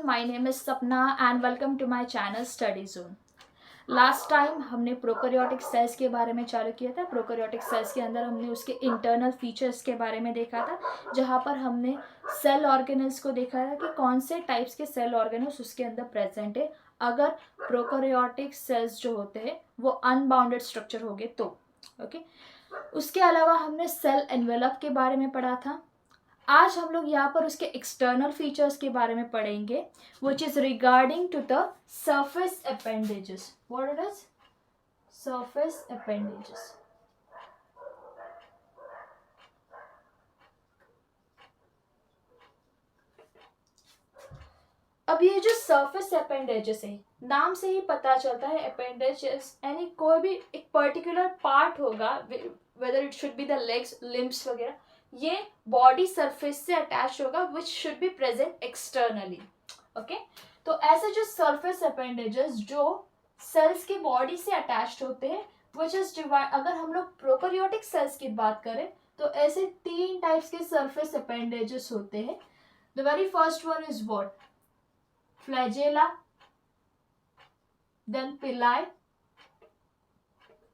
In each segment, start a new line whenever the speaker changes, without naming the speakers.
my name is Sapna and welcome to my channel Study Zone. Last time हमने prokaryotic cells के बारे में चालू किया था. प्रोकैरियोटिक सेल्स के अंदर हमने उसके इंटरनल फीचर्स के बारे में देखा था, जहाँ पर हमने सेल ऑर्गेनल्स को देखा था कि कौन से टाइप्स के सेल ऑर्गेनल्स उसके अंदर प्रेजेंट है अगर प्रोकैरियोटिक सेल्स जो होते हैं वो अनबाउंडेड स्ट्रक्चर हो गए तो. ओके, उसके अलावा हमने सेल एनवेलप के बारे में पढ़ा था. आज हम लोग यहाँ पर उसके एक्सटर्नल फीचर्स के बारे में पढ़ेंगे, which is regarding to the surface appendages. What it is? Surface appendages. अब ये जो सरफेस अपेंडेजेस है, नाम से ही पता चलता है अपेंडेजेस यानी कोई भी एक पर्टिकुलर पार्ट होगा, whether it should be the legs, limbs वगैरह, ये बॉडी सरफेस से अटैच होगा which should be present externally. Okay, तो ऐसे जो सरफेस अपेंडेजेस जो सेल्स की बॉडी से अटैच्ड होते हैं विच इज डिवाइड. अगर हम लोग प्रोकैरियोटिक सेल्स की बात करें तो ऐसे 3 टाइप्स के सरफेस अपेंडेजेस होते हैं. The very first one is what? Flagella, then pili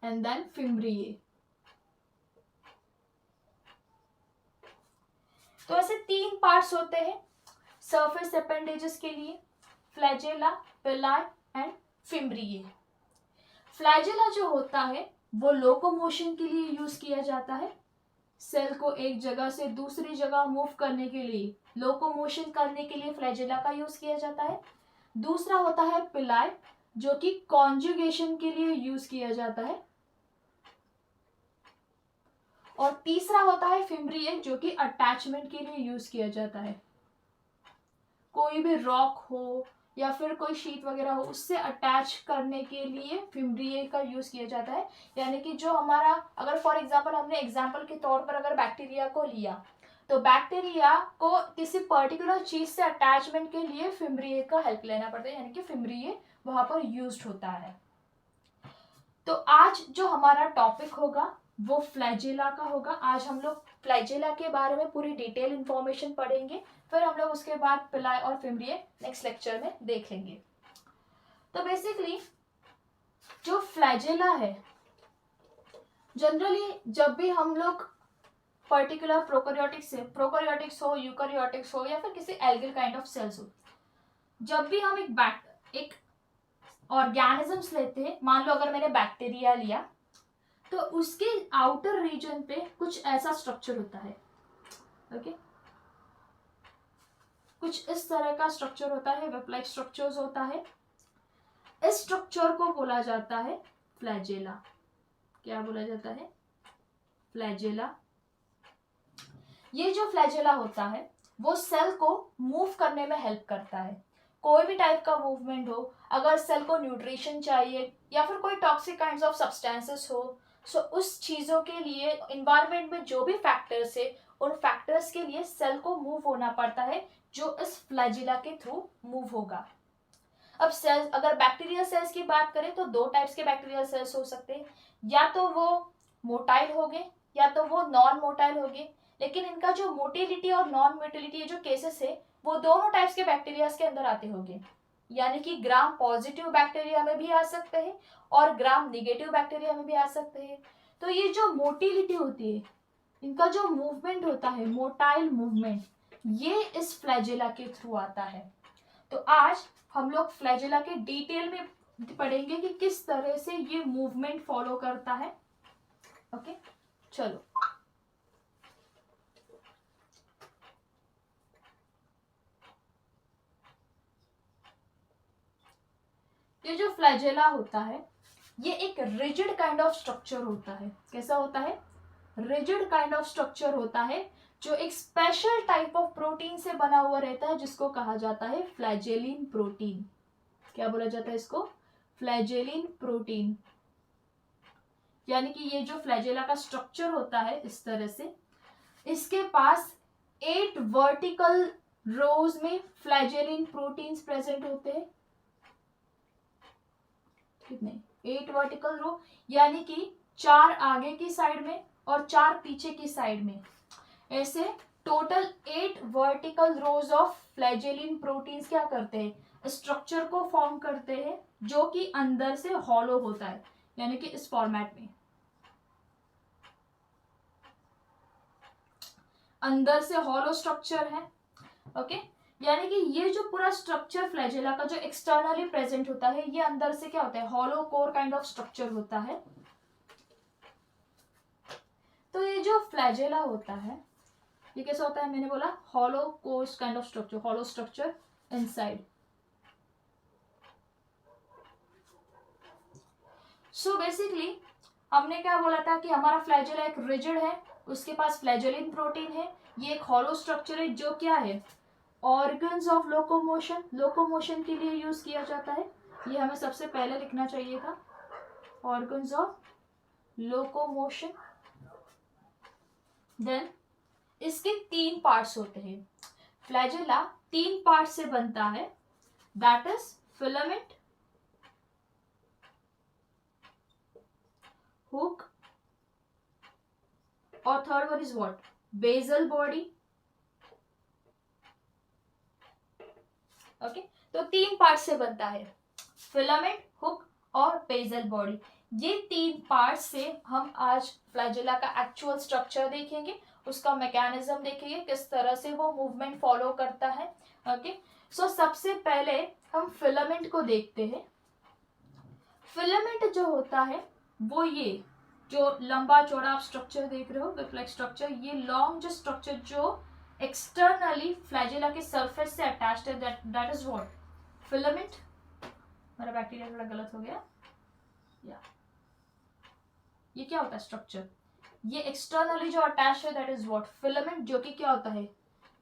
and then fimbriae. तो ऐसे 3 पार्ट्स होते हैं सरफेस अपेंडेजेस के लिए, फ्लैजेला, पिलाई एंड फिम्ब्रिए. फ्लैजेला जो होता है वो लोकोमोशन के लिए यूज किया जाता है. सेल को एक जगह से दूसरी जगह मूव करने के लिए, लोकोमोशन करने के लिए फ्लैजेला का यूज किया जाता है. दूसरा होता है पिलाई जो कि कॉन्जुगेशन के लिए यूज किया जाता है. और तीसरा होता है फिम्ब्रिए जो कि अटैचमेंट के लिए यूज किया जाता है. कोई भी रॉक हो या फिर कोई शीट वगैरह हो उससे अटैच करने के लिए फिम्ब्रिए का यूज किया जाता है. यानी कि जो हमारा, अगर फॉर एग्जांपल हमने एग्जांपल के तौर पर अगर बैक्टीरिया को लिया तो बैक्टीरिया को किसी पर्टिकुलर चीज से अटैचमेंट के लिए फिम्ब्रिए का हेल्प लेना पड़ता है, यानी कि फिम्ब्रिए वहां पर यूज्ड होता है. तो आज जो हमारा टॉपिक होगा वो फ्लैजेला का होगा. आज हम लोग फ्लैजेला के बारे में पूरी डिटेल इंफॉर्मेशन पढ़ेंगे, फिर हम लोग उसके बाद पिलाई और फिम्ब्रिए नेक्स्ट लेक्चर में देख लेंगे. तो बेसिकली जो फ्लैजेला है, जनरली जब भी हम लोग पर्टिकुलर प्रोकैरियोटिक्स हो, यूकैरियोटिक्स हो या फिर किसी एल्गल काइंड ऑफ सेल्स हो, जब भी हम एक ऑर्गेनिजम्स लेते हैं, मान लो अगर मैंने बैक्टीरिया लिया तो उसके आउटर रीजन पे कुछ ऐसा स्ट्रक्चर होता है. ओके, कुछ इस तरह का स्ट्रक्चर होता है, वेब लाइक स्ट्रक्चर्स होता है. इस स्ट्रक्चर को बोला जाता है फ्लैजेला. क्या बोला जाता है? फ्लैजेला. ये जो फ्लैजेला होता है वो सेल को मूव करने में हेल्प करता है. कोई भी टाइप का मूवमेंट हो, अगर सेल को न्यूट्रिशन चाहिए या फिर कोई टॉक्सिक काइंड्स ऑफ सब्सटेंसेस हो, सो उस चीजों के लिए इन्वायरमेंट में जो भी फैक्टर्स है उन फैक्टर्स के लिए सेल को मूव होना पड़ता है, जो इस फ्लैजेला के थ्रू मूव होगा. अब सेल्स, अगर बैक्टीरियल सेल्स की बात करें तो 2 टाइप्स के बैक्टीरियल सेल्स हो सकते हैं. या तो वो मोटाइल होंगे या तो वो नॉन मोटाइल होंगे. लेकिन इनका जो मोटिलिटी और नॉन मोटिलिटी जो केसेस है वो दोनों टाइप्स के बैक्टीरिया के अंदर आते होंगे. यानी कि ग्राम पॉजिटिव बैक्टीरिया में भी आ सकते हैं और ग्राम निगेटिव बैक्टीरिया में भी आ सकते हैं. तो ये जो मोटिलिटी होती है, इनका जो मूवमेंट होता है, मोटाइल मूवमेंट, ये इस फ्लैजेला के थ्रू आता है. तो आज हम लोग फ्लैजेला के डिटेल में पढ़ेंगे कि किस तरह से ये मूवमेंट फॉलो करता है. ओके, चलो. ये जो फ्लैजेला होता है ये एक रिजिड काइंड ऑफ स्ट्रक्चर होता है. कैसा होता है? रिजिड काइंड ऑफ स्ट्रक्चर होता है जो एक स्पेशल टाइप ऑफ प्रोटीन से बना हुआ रहता है जिसको कहा जाता है फ्लैजेलिन प्रोटीन. क्या बोला जाता है इसको? फ्लैजेलिन प्रोटीन. यानी कि ये जो फ्लैजेला का स्ट्रक्चर होता है इस तरह से, इसके पास 8 वर्टिकल रोज में फ्लैजेलिन प्रोटीन्स प्रेजेंट होते हैं. कितने? 8 वर्टिकल रो, यानी कि 4 आगे की साइड में और 4 पीछे की साइड में, ऐसे total 8 vertical rows of flagellin proteins क्या करते हैं, स्ट्रक्चर को फॉर्म करते हैं जो कि अंदर से हॉलो होता है, यानी कि इस फॉर्मेट में अंदर से हॉलो स्ट्रक्चर है। ओके, यानी कि ये जो पूरा स्ट्रक्चर फ्लैजेला का जो एक्सटर्नली प्रेजेंट होता है, ये अंदर से क्या होता है, hollow core kind of structure होता है। तो ये जो फ्लैजेला होता है ये कैसा होता है, मैंने बोला hollow course kind of structure, hollow structure inside. So basically हमने क्या बोला था कि हमारा फ्लैजेला एक रिजिड है, उसके पास फ्लैजेलिन प्रोटीन है, ये एक हॉलो स्ट्रक्चर है जो क्या है, ऑर्गन्स ऑफ लोकोमोशन, लोकोमोशन के लिए यूज किया जाता है। ये हमें सबसे पहले लिखना चाहिए था, ऑर्गन्स ऑफ लोकोमोशन। देन इसके 3 पार्ट्स होते हैं, फ्लैजेला 3 पार्ट से बनता है, दैट इज फिलामेंट, हुक और third one is what, basal body. Okay, तो 3 पार्ट से बनता है, फिलामेंट, हुक और बेसल बॉडी। ये 3 पार्ट से हम आज फ्लैजेला का एक्चुअल स्ट्रक्चर देखेंगे, उसका मैकेनिज्म देखेंगे, किस तरह से वो मूवमेंट फॉलो करता है। ओके, सो सबसे पहले हम फिलामेंट को देखते हैं। फिलामेंट जो होता है वो ये जो लंबा चौड़ा आप स्ट्रक्चर देख रहे हो, विप-लाइक स्ट्रक्चर, ये लॉन्ग जो स्ट्रक्चर जो एक्सटर्नली फ्लैजेला के सरफेस से अटैच्ड है, दैट इज व्हाट, फिलामेंट। मेरा बैक्टीरिया थोड़ा गलत हो गया, या ये क्या होता है स्ट्रक्चर, ये एक्सटर्नली जो अटैच है दैट इज व्हाट, फिलामेंट, जो कि क्या होता है,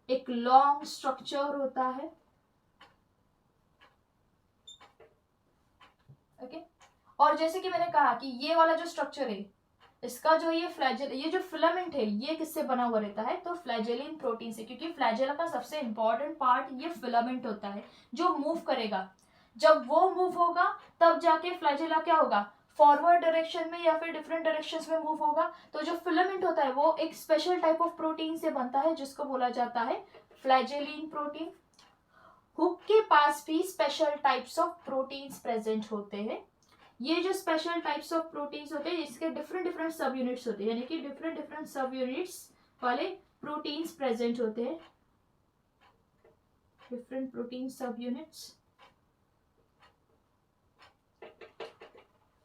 एक लॉन्ग स्ट्रक्चर होता है। ओके, और जैसे कि मैंने कहा कि ये वाला जो स्ट्रक्चर है, इसका जो ये जो फिलामेंट है ये किससे बना हुआ रहता है, तो फ्लैजेलिन प्रोटीन से, क्योंकि फ्लैजेला का सबसे इंपॉर्टेंट पार्ट ये फिलामेंट होता है जो मूव करेगा। जब वो मूव होगा तब जाके फ्लैजेला क्या होगा, फॉरवर्ड डायरेक्शन में या फिर डिफरेंट डायरेक्शंस में मूव होगा। तो जो फिलामेंट होता है वो एक स्पेशल टाइप ऑफ प्रोटीन से बनता है जिसको बोला जाता है फ्लैजेलिन प्रोटीन। हुक के पास भी special types of proteins present होते हैं। ये जो स्पेशल टाइप्स ऑफ प्रोटीन्स होते हैं इसके डिफरेंट डिफरेंट सब यूनिट्स होते हैं, यानी कि डिफरेंट डिफरेंट सब यूनिट्स वाले प्रोटीन्स प्रेजेंट होते हैं, डिफरेंट प्रोटीन सब यूनिट्स।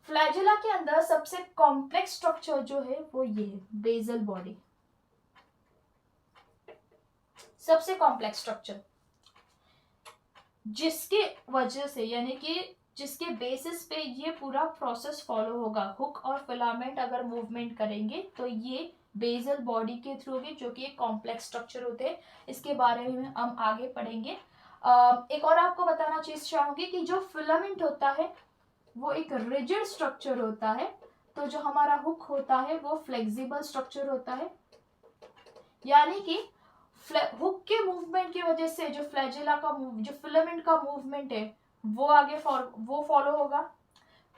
फ्लैजेला के अंदर सबसे कॉम्प्लेक्स स्ट्रक्चर जो है वो ये है, बेसल बॉडी, सबसे कॉम्प्लेक्स स्ट्रक्चर, जिसके वजह से यानी कि जिसके बेसिस पे ये पूरा प्रोसेस फॉलो होगा। हुक और फिलामेंट अगर मूवमेंट करेंगे तो ये बेसल बॉडी के थ्रू होगी, जो कि एक कॉम्प्लेक्स स्ट्रक्चर होते हैं। इसके बारे में हम आगे पढ़ेंगे। एक और आपको बताना चीज चाहूंगी कि जो फिलामेंट होता है वो एक रिजिड स्ट्रक्चर होता है, तो जो हमारा हुक होता है वो फ्लेक्सिबल स्ट्रक्चर होता है। यानी कि हुक के मूवमेंट की वजह से जो फ्लैजेला का जो फिलामेंट का मूवमेंट है वो आगे वो फॉलो होगा।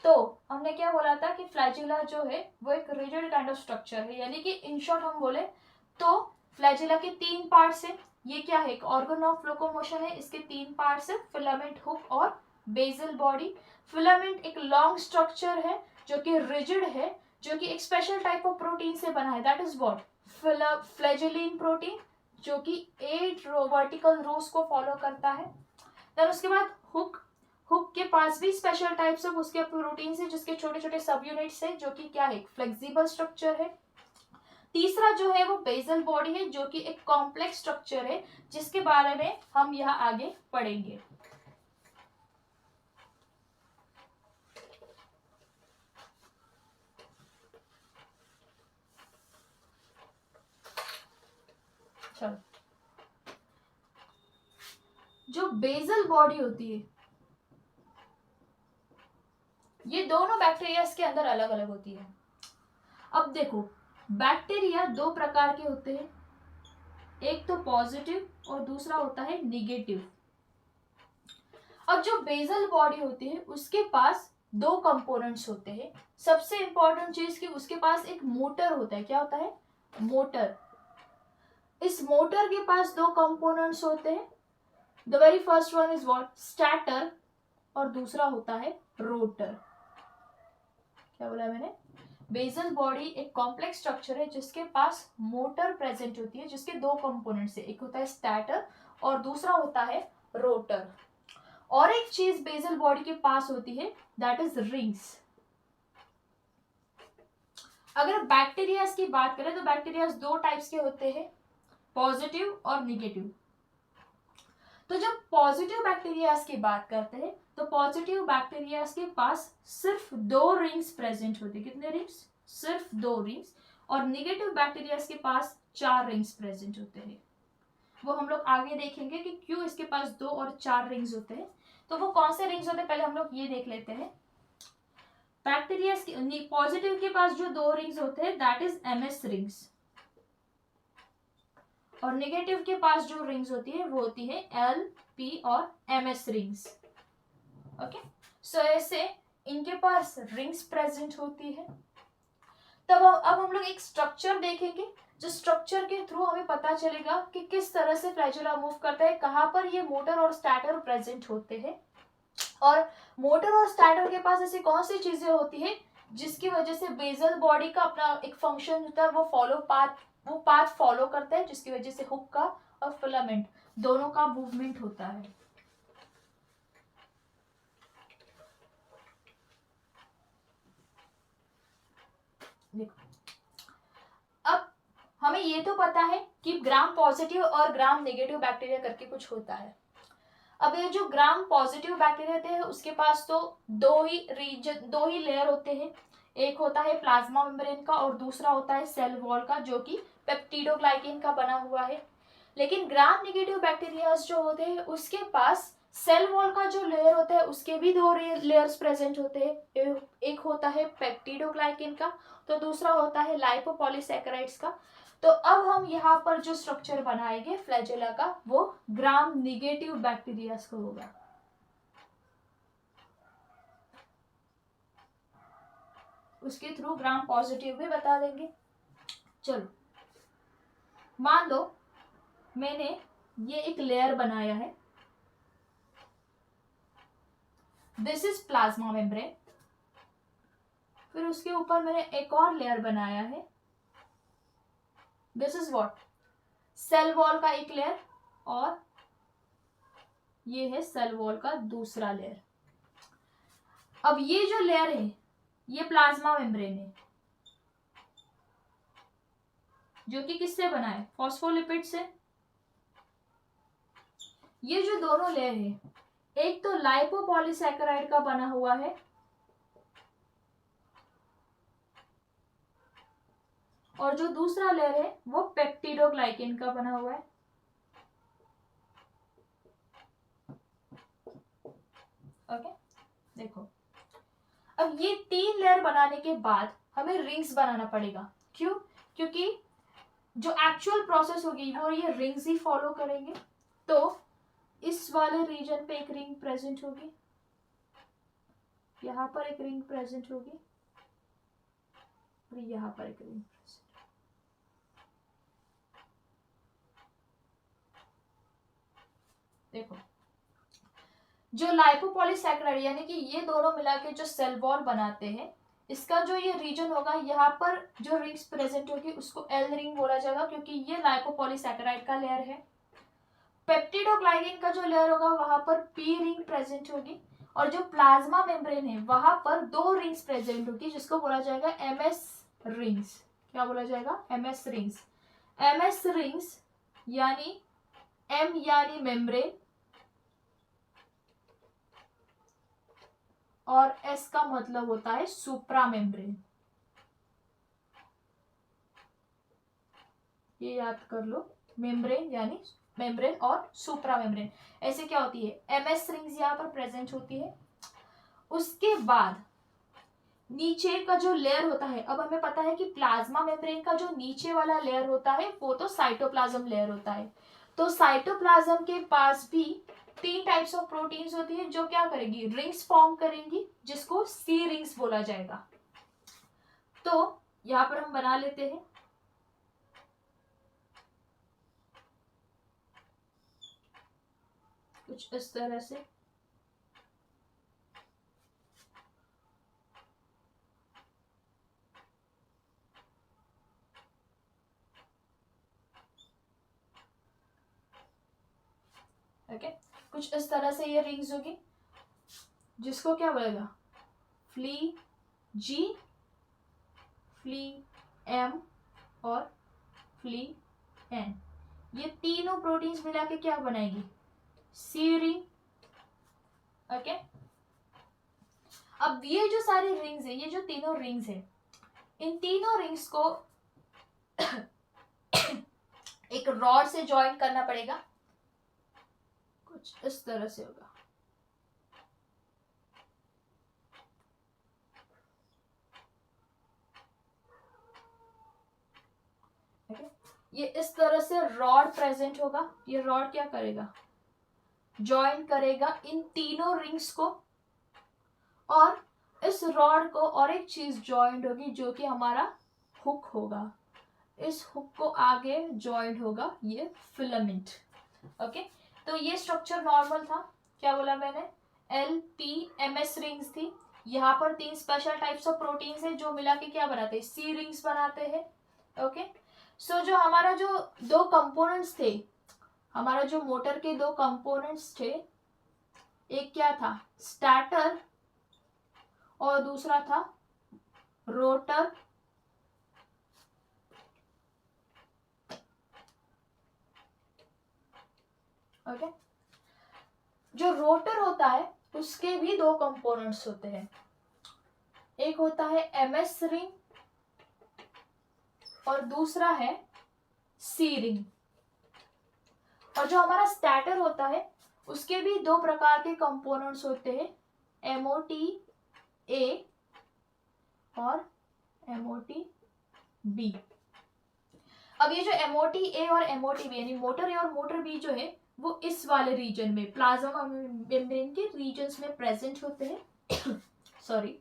तो हमने क्या बोला था कि फ्लैजेला जो है वो एक रिजिड काइंड ऑफ स्ट्रक्चर है, यानी कि इन शॉर्ट हम बोले तो फ्लैजेला के 3 पार्ट्स है। ये क्या है, एक ऑर्गन ऑफ लोकोमोशन है, इसके 3 पार्ट्स है, फिलामेंट, हुक और बेसल बॉडी। फिलामेंट एक लॉन्ग स्ट्रक्चर है जो कि रिजिड है, जो कि एक स्पेशल टाइप ऑफ प्रोटीन से बना है, दैट इज व्हाट, फ्लैजेलिन प्रोटीन, जो कि 8 वर्टिकल रोज को फॉलो करता है। देन उसके बाद हुक, हुक के पास भी स्पेशल टाइप्स ऑफ उसके प्रोटीन है जिसके छोटे छोटे सब यूनिट्स है, जो कि क्या है, फ्लेक्सिबल स्ट्रक्चर है। तीसरा जो है वो बेसल बॉडी है, जो कि एक कॉम्प्लेक्स स्ट्रक्चर है, जिसके बारे में हम यहाँ आगे पढ़ेंगे। चलो, जो बेसल बॉडी होती है ये दोनों बैक्टीरिया के अंदर अलग अलग होती है। अब देखो, बैक्टीरिया 2 प्रकार के होते हैं, एक तो पॉजिटिव और दूसरा होता है निगेटिव। अब जो बेसल बॉडी होती है उसके पास 2 कंपोनेंट्स होते हैं। सबसे इंपॉर्टेंट चीज कि उसके पास एक मोटर होता है। क्या होता है, मोटर। इस मोटर के पास दो कंपोनेंट्स होते हैं. The very first one is what? Stator. और दूसरा होता है रोटर. क्या बोला मैंने? बेसल बॉडी एक कॉम्प्लेक्स स्ट्रक्चर है जिसके पास मोटर प्रेजेंट होती है, जिसके दो कंपोनेंट्स है, एक होता है स्टैटर और दूसरा होता है रोटर. और एक चीज बेसल बॉडी के पास होती है, दैट इज रिंग्स. अगर बैक्टीरियाज की बात करें तो बैक्टीरियाज दो टाइप्स के होते हैं, पॉजिटिव और निगेटिव. तो जब पॉजिटिव बैक्टीरियाज की बात करते हैं तो पॉजिटिव बैक्टीरियाज के पास सिर्फ दो रिंग्स प्रेजेंट होते हैं. कितने रिंग्स? सिर्फ दो रिंग्स. और निगेटिव बैक्टीरियाज के पास 4 रिंग्स प्रेजेंट होते हैं. वो हम लोग आगे देखेंगे कि क्यों इसके पास 2 और 4 रिंग्स होते हैं. तो वो कौन से रिंग्स होते हैं पहले हम लोग ये देख लेते हैं. बैक्टीरियाज की पॉजिटिव के पास जो 2 रिंग्स होते हैं दैट इज एमएस रिंग्स. और नेगेटिव के पास जो रिंग्स होती है वो होती है एल, पी और एमएस रिंग्स. ओके, सो ऐसे इनके पास रिंग्स प्रेजेंट होती है. तब अब हम लोग एक स्ट्रक्चर देखेंगे, जो स्ट्रक्चर के थ्रू हमें पता चलेगा कि किस तरह से फ्लैजेला मूव करता है, कहां पर ये मोटर और स्टैटर प्रेजेंट होते हैं, और मोटर और स्टैटर के पास ऐसी कौन सी चीजें होती है जिसकी वजह से बेसल बॉडी का अपना एक फंक्शन होता है, वो पाथ फॉलो करता है, जिसकी वजह से हुक का और फिलामेंट दोनों का मूवमेंट होता है. देखो, अब हमें ये तो पता है कि ग्राम पॉजिटिव और ग्राम नेगेटिव बैक्टीरिया करके कुछ होता है. अब ये जो ग्राम पॉजिटिव बैक्टीरिया होते हैं उसके पास तो दो ही लेयर होते हैं. एक होता है प्लाज्मा मेम्ब्रेन का और दूसरा होता है सेल वॉल का, जो कि पेप्टिडोग्लाइकेन का बना हुआ है. लेकिन ग्राम नेगेटिव बैक्टीरिया जो होते हैं उसके पास सेल वॉल का जो लेयर होता है उसके भी 2 लेयर्स प्रेजेंट होते हैं. एक होता है पेप्टिडोग्लाइकेन का तो दूसरा होता है लाइपोपॉलीसैकेराइड्स का. तो अब हम यहाँ पर जो स्ट्रक्चर बनाएंगे फ्लैजेला का वो ग्राम निगेटिव बैक्टीरिया का होगा. उसके थ्रू ग्राम पॉजिटिव भी बता देंगे. चलो, मान लो मैंने ये एक लेयर बनाया है, दिस इज प्लाज्मा मेम्ब्रेन. फिर उसके ऊपर मैंने एक और लेयर बनाया है, this is what? Cell wall का एक लेयर, और ये है सेल वॉल का दूसरा लेयर. अब ये जो लेयर है ये प्लाज्मा मेम्ब्रेन है, जो कि किससे बना है? फॉस्फोलिपिड से. ये जो दोनों लेयर है, एक तो लाइपोपॉलीसैकेराइड का बना हुआ है और जो दूसरा लेयर है वो पेप्टिडोग्लाइकेन का बना हुआ है. ओके, देखो, अब ये 3 लेयर बनाने के बाद हमें रिंग्स बनाना पड़ेगा. क्यों? क्योंकि जो एक्चुअल प्रोसेस होगी वो ये रिंग्स ही फॉलो करेंगे. तो इस वाले रीजन पे एक रिंग प्रेजेंट होगी, यहाँ पर एक रिंग प्रेजेंट होगी और यहाँ पर एक रिंग प्रेजेंट. देखो, जो लाइपोपॉलीसैकेराइड यानी कि ये दोनों मिला के जो सेल वॉल बनाते हैं, इसका जो ये रीजन होगा यहाँ पर जो रिंग्स प्रेजेंट होगी उसको एल रिंग बोला जाएगा, क्योंकि ये लाइपोपॉलीसैकेराइड का लेयर है. पेप्टिडोग्लाइकेन का जो लेयर होगा वहां पर पी रिंग प्रेजेंट होगी, और जो प्लाज्मा मेम्ब्रेन है वहां पर 2 रिंग्स प्रेजेंट होगी, जिसको बोला जाएगा एमएस रिंग्स. क्या बोला जाएगा? MS rings. एमएस रिंग्स यानी एम यानी मेम्ब्रेन और एस का मतलब होता है सुप्रा मेम्ब्रेन. ये याद कर लो, मेम्ब्रेन यानी मेम्ब्रेन और सुप्रा मेम्ब्रेन. ऐसे क्या होती है? एमएस रिंग्स यहाँ पर प्रेजेंट होती है. उसके बाद नीचे का जो लेयर होता है, अब हमें पता है कि प्लाज्मा मेम्ब्रेन का जो नीचे वाला लेयर होता है वो तो साइटोप्लाज्म लेयर होता है. तो साइटोप्लाज्म के पास भी 3 टाइप्स ऑफ प्रोटीन्स होती है जो क्या करेंगी? रिंग्स फॉर्म करेंगी, जिसको सी रिंग्स बोला जाएगा. तो यहाँ पर हम बना लेते हैं. कुछ इस तरह से। ओके, कुछ इस तरह से ये रिंग्स होगी, जिसको क्या बोलेगा, फ्ली जी, फ्ली एम और फ्ली एन। ये तीनों प्रोटीन्स मिला के क्या बनाएगी, सी रिंग। ओके, अब ये जो सारी रिंग्स है, ये जो तीनों रिंग्स है, इन तीनों रिंग्स को एक रॉड से जॉइन करना पड़ेगा, कुछ इस तरह से होगा। ये इस तरह से रॉड प्रेजेंट होगा। ये रॉड क्या करेगा, जॉइन करेगा इन तीनों रिंग्स को, और इस रॉड को और एक चीज जॉइंट होगी जो कि हमारा हुक होगा। इस हुक को आगे जॉइंट होगा ये फिलामेंट। ओके, तो ये स्ट्रक्चर नॉर्मल था, क्या बोला मैंने, LPMS रिंग्स थी। यहाँ पर 3 स्पेशल टाइप्स ऑफ प्रोटीन्स है जो मिला के क्या बनाते हैं, सी रिंग्स बनाते हैं। ओके, सो जो हमारा जो 2 कंपोनेंट्स थे, हमारा जो मोटर के 2 कंपोनेंट्स थे, एक क्या था, स्टार्टर, और दूसरा था रोटर। ओके, जो रोटर होता है उसके भी 2 कंपोनेंट्स होते हैं, एक होता है MS रिंग और दूसरा है सी रिंग। और जो हमारा स्टार्टर होता है उसके भी 2 प्रकार के कंपोनेंट्स होते हैं, MOTA और MOTB। अब ये जो MOTA और MOTB यानी मोटर ए और मोटर बी जो है वो इस वाले रीजन में, प्लाज्मा मेम्ब्रेन के रीजन्स में प्रेजेंट होते हैं। सॉरी,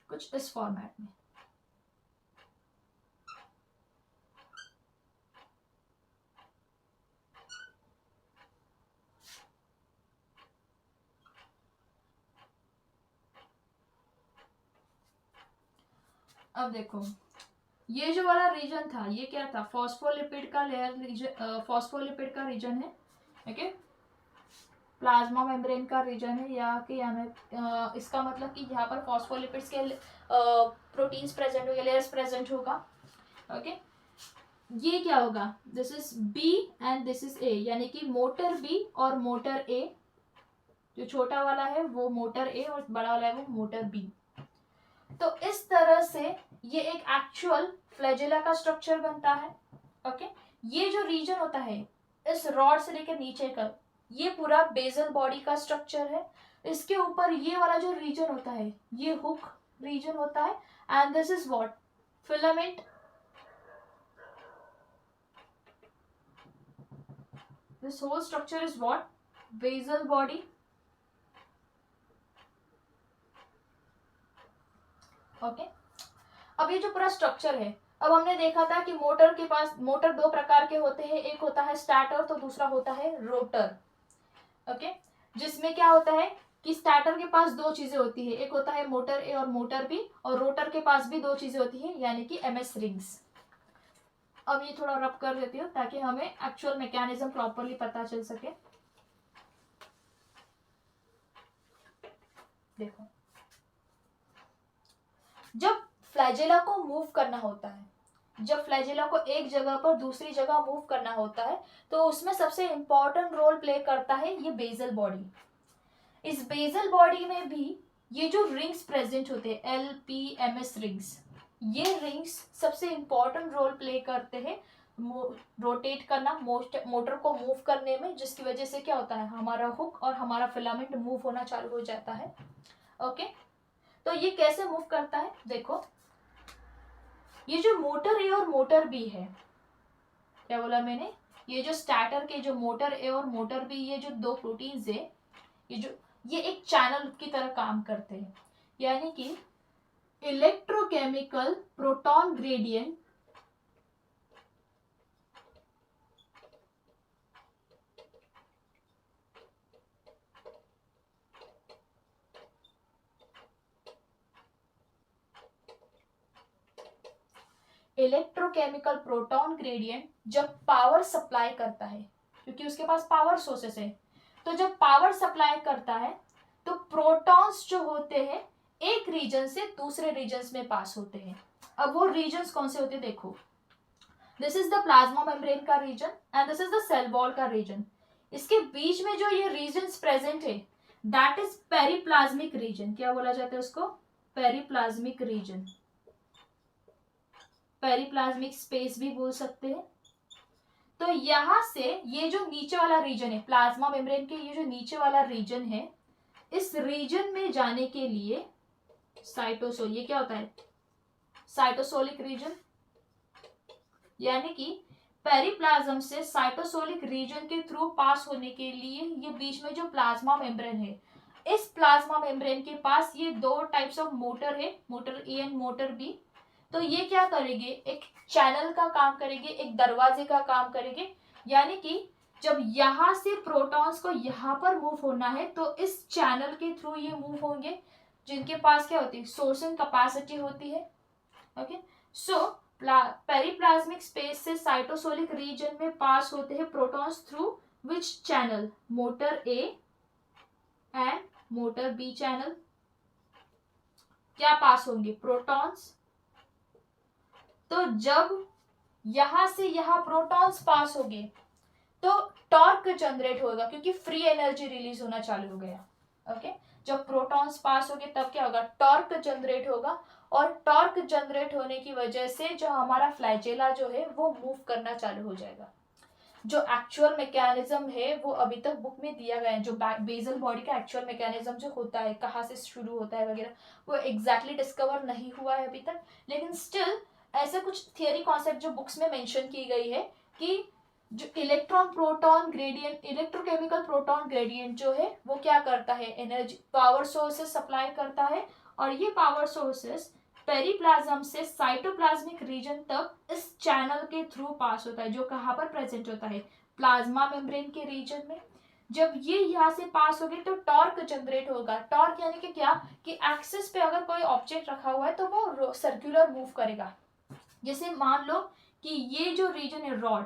कुछ इस फॉर्मेट में। अब देखो, ये जो वाला रीजन था ये क्या था, फॉस्फोलिपिड का लेयर रीजन, फॉस्फोलिपिड का रीजन है। ओके, प्लाज्मा मेम्ब्रेन का रीजन है, या कि इसका मतलब कि यहाँ पर फॉस्फोलिपिड्स के प्रोटीन्स प्रेजेंट होगा, लेयर्स प्रेजेंट होगा। ओके, ये क्या होगा, this is B and this is A, यानी कि मोटर बी और मोटर ए। जो छोटा वाला है वो मोटर ए और बड़ा वाला है वो मोटर बी। तो इस तरह से ये एक एक्चुअल फ्लैजेला का स्ट्रक्चर बनता है। ओके, ये जो रीजन होता है इस रॉड से लेकर नीचे का, ये पूरा बेसल बॉडी का स्ट्रक्चर है। इसके ऊपर ये वाला जो रीजन होता है ये हुक रीजन होता है, and this is what, filament. This whole structure is what, basal body. Okay, अब ये जो पूरा स्ट्रक्चर है, अब हमने देखा था कि मोटर के पास, मोटर 2 प्रकार के होते हैं, एक होता है स्टार्टर तो दूसरा होता है रोटर। ओके, जिसमें क्या होता है कि स्टार्टर के पास 2 चीजें होती है, एक होता है मोटर ए और मोटर बी, और रोटर के पास भी 2 चीजें होती है, यानी कि MS रिंग्स। अब ये थोड़ा रब कर देती हूँ ताकि हमें एक्चुअल मैकेनिज्म प्रॉपरली पता चल सके। देखो, जब फ्लैजेला को मूव करना होता है, जब फ्लैजेला को एक जगह पर दूसरी जगह मूव करना होता है, तो उसमें सबसे इंपॉर्टेंट रोल प्ले करता है ये बेसल बॉडी। इस बेसल बॉडी में भी ये जो रिंग्स प्रेजेंट होते हैं, LPMS रिंग्स, ये रिंग्स सबसे इंपॉर्टेंट रोल प्ले करते हैं रोटेट करना, मोटर को मूव करने में, जिसकी वजह से क्या होता है, हमारा हुक और हमारा फिलामेंट मूव होना चालू हो जाता है। ओके, तो ये कैसे मूव करता है, देखो, ये जो मोटर ए और मोटर बी है, क्या बोला मैंने, ये जो स्टार्टर के जो मोटर ए और मोटर बी, ये जो 2 प्रोटीन्स है, ये एक चैनल की तरह काम करते हैं, यानी कि electrochemical proton gradient electrochemical proton gradient जब पावर सप्लाई करता है, क्योंकि उसके पास पावर सोर्सेस है, तो जब पावर सप्लाई करता है तो प्रोटॉन्स जो होते हैं एक रीजन से दूसरे रीजन्स में पास होते हैं। अब वो रीजन्स कौन से होते हैं देखो, this is the plasma membrane का region and this is the cell wall का रीजन। इसके बीच में जो ये रीजन्स प्रेजेंट है दैट इज पेरिप्लाज्मिक रीजन। क्या बोला जाता है उसको? पेरिप्लाज्मिक रीजन, पेरिप्लाज्मिक स्पेस भी बोल सकते हैं। तो यहां से ये जो नीचे वाला रीजन है प्लाज्मा मेम्ब्रेन के, ये जो नीचे वाला रीजन है, इस रीजन में जाने के लिए साइटोसोल, ये क्या होता है? साइटोसोलिक रीजन, यानी कि पेरिप्लाज्म से साइटोसोलिक रीजन के थ्रू पास होने के लिए ये बीच में जो प्लाज्मा मेम्ब्रेन है, इस प्लाज्मा मेम्ब्रेन के पास ये दो टाइप्स ऑफ मोटर है, motor A and motor B. तो ये क्या करेंगे? एक चैनल का काम करेंगे, एक दरवाजे का काम करेंगे। यानी कि जब यहाँ से प्रोटॉन्स को यहाँ पर मूव होना है तो इस चैनल के थ्रू ये मूव होंगे, जिनके पास क्या होती है? सोर्सिंग कैपेसिटी होती है। ओके, सो पेरिप्लाज्मिक स्पेस से साइटोसोलिक रीजन में पास होते हैं protons through which channel? Motor A and motor B channel. क्या पास होंगे? प्रोटॉन्स। तो जब यहां से यहां प्रोटॉन्स पास हो गए तो टॉर्क जनरेट होगा, क्योंकि फ्री एनर्जी रिलीज होना चालू हो गया। ओके, जब प्रोटॉन्स पास हो गए तब क्या होगा? टॉर्क जनरेट होगा, और टॉर्क जनरेट होने की वजह से जो हमारा फ्लैजेला जो है वो मूव करना चालू हो जाएगा। जो एक्चुअल मैकेनिज्म है वो अभी तक बुक में दिया गया है, जो बेसल बॉडी का एक्चुअल मैकेनिज्म जो होता है, कहाँ से शुरू होता है वगैरह, वो एग्जैक्टली डिस्कवर नहीं हुआ है अभी तक। लेकिन स्टिल ऐसे कुछ थियरी कॉन्सेप्ट जो बुक्स में मेंशन की गई है कि जो electron proton gradient, electrochemical proton gradient जो है वो क्या करता है? एनर्जी, पावर सोर्सेस सप्लाई करता है, और ये पावर सोर्सेस पेरिप्लाज्म से साइटोप्लाज्मिक रीजन तक इस चैनल के थ्रू पास होता है, जो कहाँ पर प्रेजेंट होता है? प्लाज्मा मेम्ब्रेन के रीजन में। जब ये यहाँ से पास हो गए तो टॉर्क जनरेट होगा। टॉर्क यानी कि क्या? कि एक्सिस पे अगर कोई ऑब्जेक्ट रखा हुआ है तो वो सर्कुलर मूव करेगा। जैसे मान लो कि ये जो रीजन है रॉड,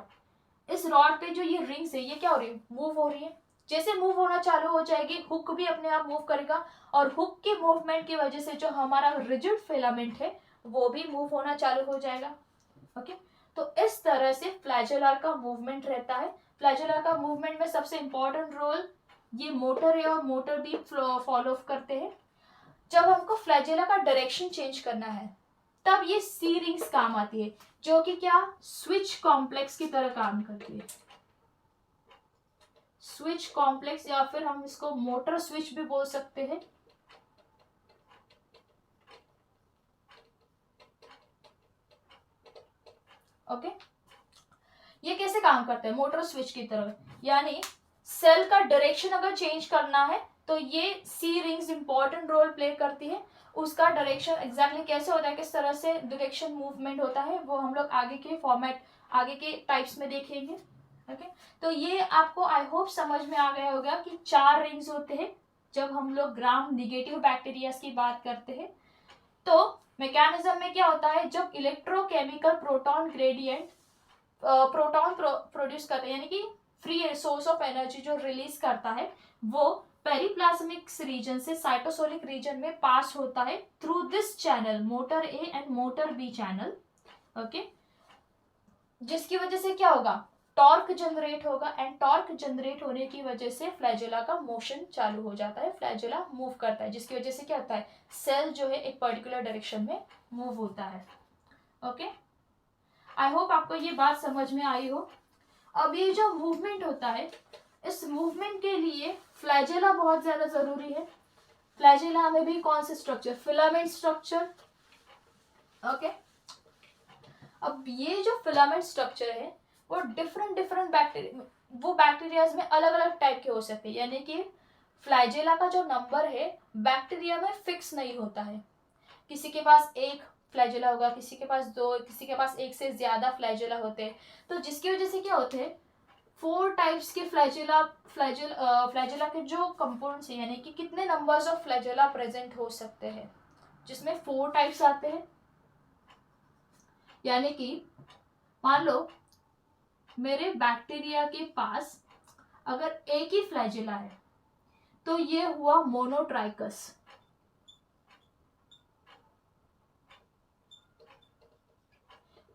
इस रॉड पे जो ये रिंग्स है ये क्या हो रही है? मूव हो रही है। जैसे मूव होना चालू हो जाएगी, हुक भी अपने आप मूव करेगा, और हुक के मूवमेंट की वजह से जो हमारा रिजिड फिलामेंट है वो भी मूव होना चालू हो जाएगा। ओके, तो इस तरह से फ्लैजेला का मूवमेंट रहता है। फ्लैजेला का मूवमेंट में सबसे इंपॉर्टेंट रोल ये मोटर ए और मोटर बी फॉलो करते हैं। जब हमको फ्लैजेला का डायरेक्शन चेंज करना है तब ये सी रिंग्स काम आती है, जो कि क्या? स्विच कॉम्प्लेक्स की तरह काम करती है। स्विच कॉम्प्लेक्स, या फिर हम इसको मोटर स्विच भी बोल सकते हैं। ओके, ये कैसे काम करता है? मोटर स्विच की तरह। यानी सेल का डायरेक्शन अगर चेंज करना है तो ये सी रिंग्स इंपॉर्टेंट रोल प्ले करती है। उसका डायरेक्शन एग्जैक्टली कैसे होता है, किस तरह से डायरेक्शन मूवमेंट होता है, वो हम लोग आगे के फॉर्मेट, आगे के टाइप्स में देखेंगे। ओके, तो ये आपको आई होप समझ में आ गया होगा कि 4 रिंग्स होते हैं जब हम लोग ग्राम निगेटिव बैक्टीरिया की बात करते हैं। तो मैकेनिज्म में क्या होता है? जब electrochemical proton gradient proton produce करते हैं, यानी कि फ्री सोर्स ऑफ एनर्जी जो रिलीज करता है, वो पेरिप्लाज्मिक रीजन से साइटोसोलिक रीजन में पास होता है through this channel, motor A and motor B channel. Okay, जिसकी वजह से क्या होगा? टॉर्क जनरेट होगा, एंड टॉर्क जनरेट होने की वजह से फ्लैजेला का मोशन चालू हो जाता है, फ्लैजेला मूव करता है, जिसकी वजह से क्या होता है? सेल जो है एक पर्टिकुलर डायरेक्शन में मूव होता है। ओके, आई होप आपको ये बात समझ में आई हो। अब ये जो मूवमेंट होता है, इस मूवमेंट के लिए फ्लैजेला बहुत ज्यादा जरूरी है। फ्लैजेला में भी कौन से स्ट्रक्चर? Filament structure. ओके, अब ये जो फिलामेंट स्ट्रक्चर है वो डिफरेंट बैक्टीरिया, वो बैक्टीरियाज में अलग अलग टाइप के हो सकते हैं। यानी कि फ्लैजेला का जो नंबर है बैक्टीरिया में फिक्स नहीं होता है। किसी के पास एक फ्लैजेला होगा, किसी के पास 2, किसी के पास 1 से ज्यादा फ्लैजेला होते हैं। तो जिसकी वजह से क्या होते हैं? 4 टाइप्स के फ्लैजेला के जो कंपोनेंट्स हैं, यानी कि कितने नंबर्स ऑफ फ्लैजेला प्रेजेंट हो सकते हैं, जिसमें 4 टाइप्स आते हैं। यानी कि मान लो मेरे बैक्टीरिया के पास अगर एक ही फ्लैजिला है तो ये हुआ मोनोट्राइकस।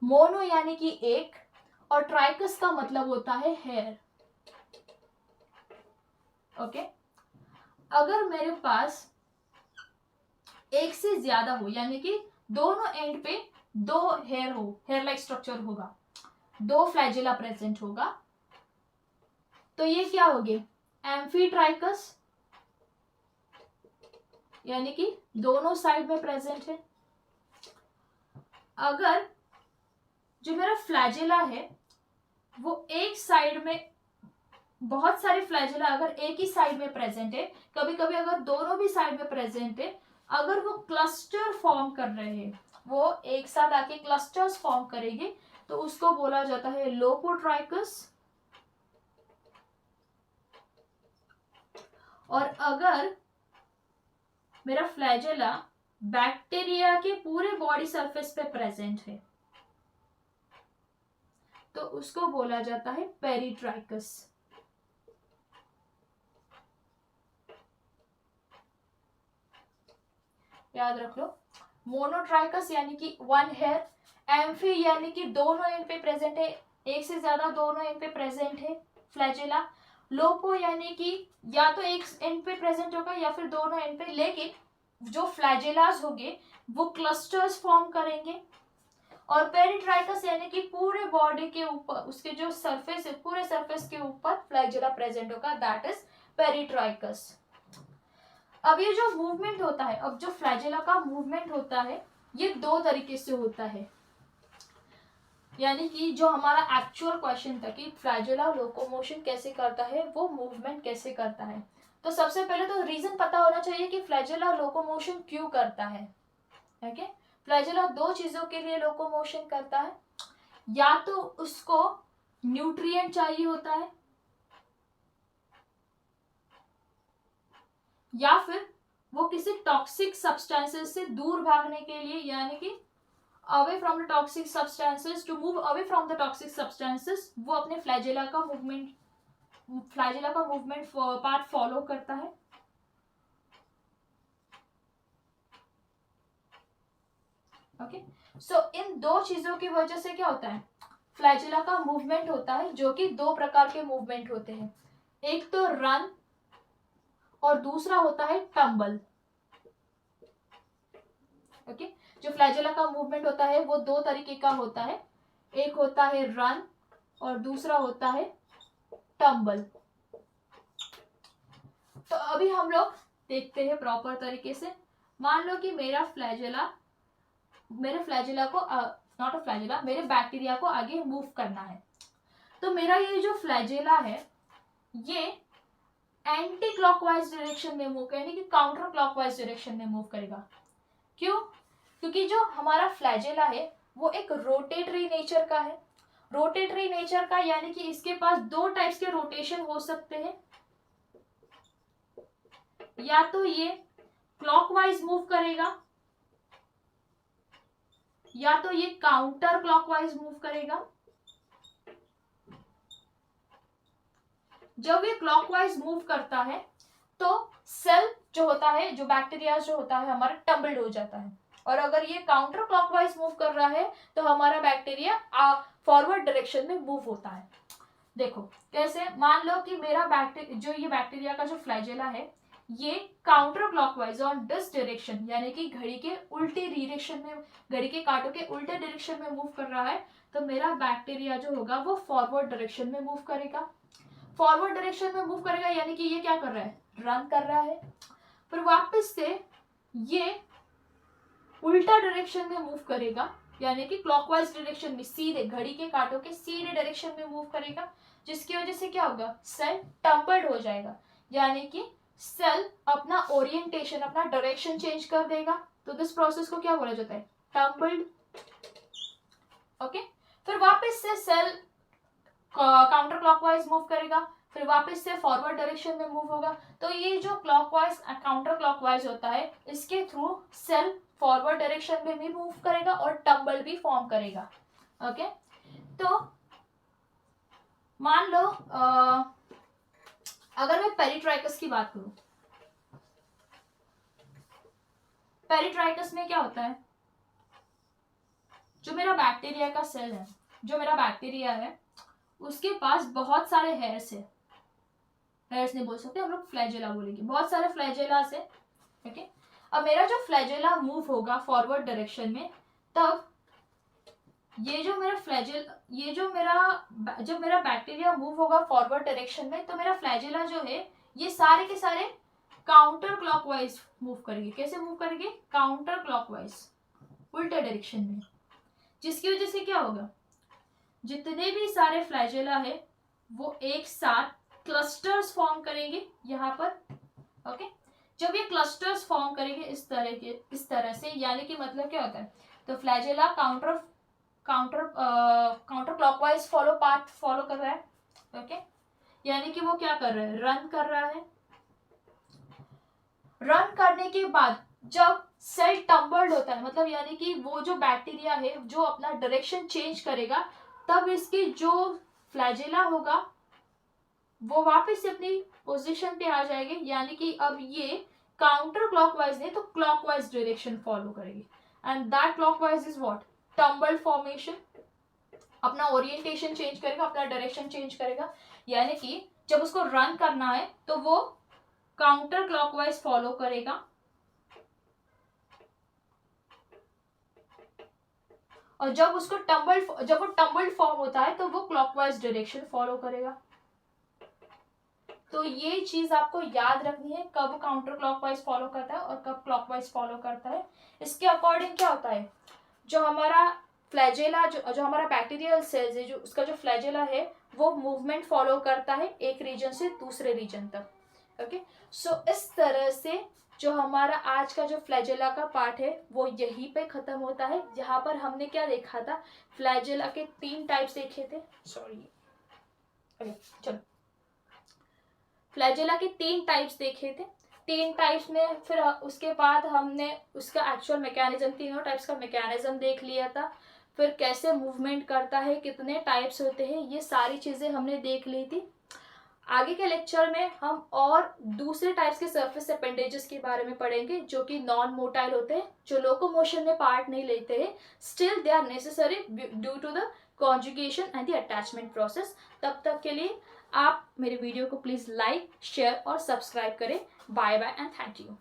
मोनो यानी कि एक, और ट्राइकस का मतलब होता है हेयर। ओके, अगर मेरे पास एक से ज्यादा हो यानी कि दोनों एंड पे दो हेयर हो, हेयर लाइक स्ट्रक्चर होगा, दो फ्लैजिला प्रेजेंट होगा, तो ये क्या होगे? एम्फीट्राइकस, यानी कि दोनों साइड में प्रेजेंट है। अगर जो मेरा फ्लैजिला है वो एक साइड में, बहुत सारे फ्लैजिला अगर एक ही साइड में प्रेजेंट है, कभी कभी अगर दोनों भी साइड में प्रेजेंट है, अगर वो क्लस्टर फॉर्म कर रहे हैं, वो एक साथ आके क्लस्टर्स फॉर्म करेंगे, तो उसको बोला जाता है लोपोट्राइकस। और अगर मेरा फ्लैजिला बैक्टीरिया के पूरे बॉडी सरफेस पे प्रेजेंट है तो उसको बोला जाता है पेरिट्राइकस। याद रख लो, मोनोट्राइकस यानी कि वन हेयर, एम्फी यानी कि दोनों एंड पे प्रेजेंट है, एक से ज्यादा दोनों एंड पे प्रेजेंट है फ्लैजिला। लोपो यानी कि या तो एक एंड पे प्रेजेंट होगा या फिर दोनों एंड पे, लेकिन जो फ्लैजिलास होंगे वो क्लस्टर्स फॉर्म करेंगे। और पेरिट्राइकस यानी कि पूरे बॉडी के ऊपर, उसके जो सरफेस है पूरे सरफेस के ऊपर फ्लैजिला प्रेजेंट होगा, दैट इज पेरिट्राइकस। अब ये जो मूवमेंट होता है, अब जो फ्लैजिला का मूवमेंट होता है ये दो तरीके से होता है। यानी कि जो हमारा एक्चुअल क्वेश्चन था कि फ्लैजिला लोकोमोशन कैसे करता है, वो मूवमेंट कैसे करता है, तो सबसे पहले तो रीजन पता होना चाहिए कि फ्लैजिला लोकोमोशन क्यों करता है। ओके, फ्लैजिला दो चीजों के लिए लोकोमोशन करता है, या तो उसको न्यूट्रिएंट चाहिए होता है, या फिर वो किसी टॉक्सिक सब्सटेंसेस से दूर भागने के लिए, यानी कि away from the toxic substances, to move away from the toxic substances, वो अपने फ्लैजिला का मूवमेंट पार्ट फॉलो करता है। ओके, सो इन दो चीजों की वजह से क्या होता है, फ्लैजिला का मूवमेंट होता है, जो कि दो प्रकार के मूवमेंट होते हैं, एक तो रन और दूसरा होता है टम्बल। ओके, जो फ्लैजिला का मूवमेंट होता है वो दो तरीके का होता है, एक होता है रन और दूसरा होता है टम्बल। तो अभी हम लोग देखते हैं प्रॉपर तरीके से। मान लो कि मेरे फ्लैजिला को नॉट अ फ्लैजिला, मेरे बैक्टीरिया को आगे मूव करना है, तो मेरा ये जो फ्लैजिला है ये एंटी क्लॉकवाइज डायरेक्शन में मूव, यानी कि काउंटर क्लॉकवाइज डायरेक्शन में मूव करेगा। क्यों? क्योंकि जो हमारा फ्लैजिला है वो एक रोटेटरी नेचर का है। रोटेटरी नेचर का यानी कि इसके पास दो टाइप्स के रोटेशन हो सकते हैं, या तो ये क्लॉकवाइज मूव करेगा या तो ये काउंटर क्लॉकवाइज मूव करेगा। जब ये क्लॉकवाइज मूव करता है तो सेल जो होता है, जो बैक्टीरिया जो होता है हमारा, टम्बल्ड हो जाता है, और अगर ये काउंटर क्लॉकवाइज मूव कर रहा है तो हमारा बैक्टीरिया फॉरवर्ड डायरेक्शन में मूव होता है। देखो कैसे, मान लो कि मेरा ये बैक्टीरिया का जो फ्लैजिला है ये counter clockwise on this direction, यानी कि घड़ी के उल्टे डायरेक्शन में, घड़ी के कांटों के उल्टे डायरेक्शन में मूव कर रहा है, तो मेरा बैक्टीरिया जो होगा वो फॉरवर्ड डायरेक्शन में मूव करेगा। फॉरवर्ड डायरेक्शन में मूव करेगा यानी कि ये क्या कर रहा है, रन कर रहा है। फिर वापस से ये उल्टा डायरेक्शन में मूव करेगा, यानी कि क्लॉकवाइज डायरेक्शन में, सीधे घड़ी के कांटों के सीधे डायरेक्शन में मूव करेगा, जिसकी वजह से क्या होगा, सेल टम्बल्ड हो जाएगा, यानी कि सेल अपना ओरिएंटेशन, अपना डायरेक्शन चेंज कर देगा। तो दिस प्रोसेस को क्या बोला जाता है, टम्बल्ड। ओके, फिर वापस से सेल काउंटर क्लॉकवाइज मूव करेगा, फिर वापस से फॉरवर्ड डायरेक्शन में मूव होगा। तो ये जो क्लॉकवाइज काउंटर क्लॉकवाइज होता है, इसके थ्रू सेल फॉरवर्ड डायरेक्शन में भी मूव करेगा और टम्बल भी फॉर्म करेगा। ओके, तो मान लो अगर मैं पेरिट्राइकस की बात करूं, पेरिट्राइकस में क्या होता है, जो मेरा बैक्टीरिया का सेल है, जो मेरा बैक्टीरिया है उसके पास बहुत सारे हेयर्स है, हेयर्स नहीं बोल सकते हम लोग, फ्लैजेला बोलेंगे, बहुत सारे फ्लैजेलास है। ओके, अब मेरा जो फ्लैजेला मूव होगा फॉरवर्ड डायरेक्शन में, तब ये जो मेरा बैक्टीरिया मूव होगा फॉरवर्ड डायरेक्शन में, तो मेरा फ्लैजेला जो है ये सारे के सारे काउंटर क्लॉकवाइज मूव करेंगे। कैसे मूव करेंगे? काउंटर क्लॉकवाइज, उल्टे डायरेक्शन में, जिसकी वजह से क्या होगा, जितने भी सारे फ्लैजेला है वो एक साथ क्लस्टर्स फॉर्म करेंगे यहाँ पर। ओके, जब ये क्लस्टर्स फॉर्म करेंगे इस तरह से, यानी कि मतलब क्या होता है, तो flagella counter clockwise path follow कर रहा है। ओके, यानी कि वो क्या कर रहा है, रन कर रहा है। रन करने के बाद जब सेल टम्बल्ड होता है, मतलब यानी कि वो जो बैक्टीरिया है जो अपना डायरेक्शन चेंज करेगा, तब इसकी जो फ्लैजेला होगा वो वापस से अपनी पोजीशन पे आ जाएंगे, यानी कि अब ये काउंटर क्लॉकवाइज नहीं तो क्लॉकवाइज डायरेक्शन फॉलो करेगी। And that clockwise is what, tumbled formation. अपना ओरिएंटेशन चेंज करेगा, अपना डायरेक्शन चेंज करेगा, यानी कि जब उसको रन करना है तो वो काउंटर क्लॉकवाइज फॉलो करेगा, और जब वो टम्बल्ड फॉर्म होता है तो वो क्लॉकवाइज डायरेक्शन फॉलो करेगा। तो ये चीज आपको याद रखनी है, कब काउंटर क्लॉकवाइज फॉलो करता है और कब क्लॉकवाइज फॉलो करता है। इसके अकॉर्डिंग क्या होता है, जो हमारा फ्लैजेला, जो हमारा बैक्टीरियल सेल्स है, जो उसका जो फ्लैजेला है वो मूवमेंट फॉलो करता है एक रीजन से दूसरे रीजन तक। ओके, सो इस तरह से जो हमारा आज का जो फ्लैजेला का पार्ट है वो यहीं पे खत्म होता है। यहाँ पर हमने क्या देखा था, फ्लैजेला के 3 टाइप्स देखे थे, ओके चलो, फ्लैजेला के 3 टाइप्स देखे थे। 3 टाइप्स में फिर उसके बाद हमने उसका एक्चुअल मैकेनिज्म, तीनों टाइप्स का मैकेनिज्म देख लिया था। फिर कैसे मूवमेंट करता है, कितने टाइप्स होते हैं, ये सारी चीजें हमने देख ली थी। आगे के लेक्चर में हम और दूसरे टाइप्स के सरफेस अपेंडेजेस के बारे में पढ़ेंगे, जो कि नॉन मोटाइल होते हैं, जो लोकोमोशन में पार्ट नहीं लेते हैं, still they are necessary due to the conjugation and the attachment process. तब तक के लिए आप मेरे वीडियो को प्लीज लाइक, शेयर और सब्सक्राइब करें। Bye bye and thank you.